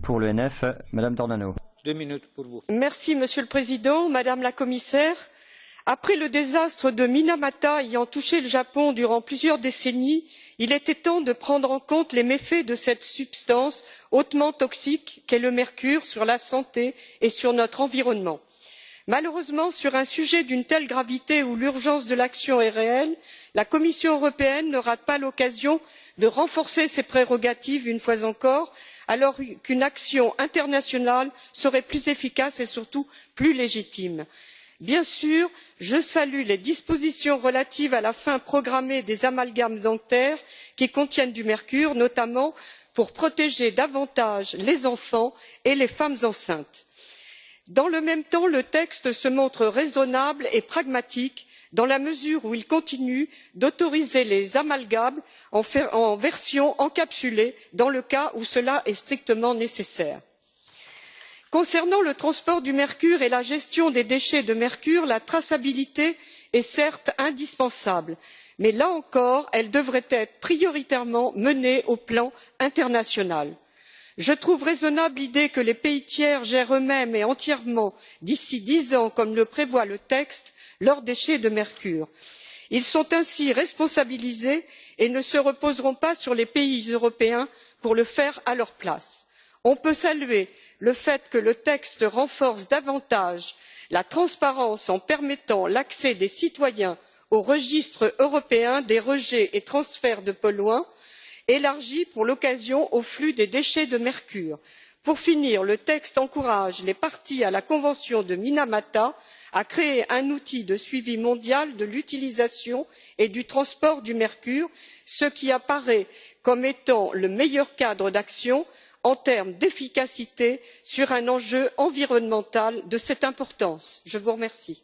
Pour l'ENF, Madame Dornano. 2 minutes pour vous. Merci, Monsieur le Président, Madame la Commissaire. Après le désastre de Minamata ayant touché le Japon durant plusieurs décennies, il était temps de prendre en compte les méfaits de cette substance hautement toxique qu'est le mercure sur la santé et sur notre environnement. Malheureusement, sur un sujet d'une telle gravité où l'urgence de l'action est réelle, la Commission européenne ne rate pas l'occasion de renforcer ses prérogatives une fois encore, alors qu'une action internationale serait plus efficace et surtout plus légitime. Bien sûr, je salue les dispositions relatives à la fin programmée des amalgames dentaires qui contiennent du mercure, notamment pour protéger davantage les enfants et les femmes enceintes. Dans le même temps, le texte se montre raisonnable et pragmatique dans la mesure où il continue d'autoriser les amalgames en version encapsulée dans le cas où cela est strictement nécessaire. Concernant le transport du mercure et la gestion des déchets de mercure, la traçabilité est certes indispensable, mais là encore, elle devrait être prioritairement menée au plan international. Je trouve raisonnable l'idée que les pays tiers gèrent eux-mêmes et entièrement, d'ici 10 ans, comme le prévoit le texte, leurs déchets de mercure. Ils sont ainsi responsabilisés et ne se reposeront pas sur les pays européens pour le faire à leur place. On peut saluer le fait que le texte renforce davantage la transparence en permettant l'accès des citoyens au registre européen des rejets et transferts de polluants, élargi pour l'occasion au flux des déchets de mercure. Pour finir, le texte encourage les parties à la convention de Minamata à créer un outil de suivi mondial de l'utilisation et du transport du mercure, ce qui apparaît comme étant le meilleur cadre d'action en termes d'efficacité sur un enjeu environnemental de cette importance. Je vous remercie.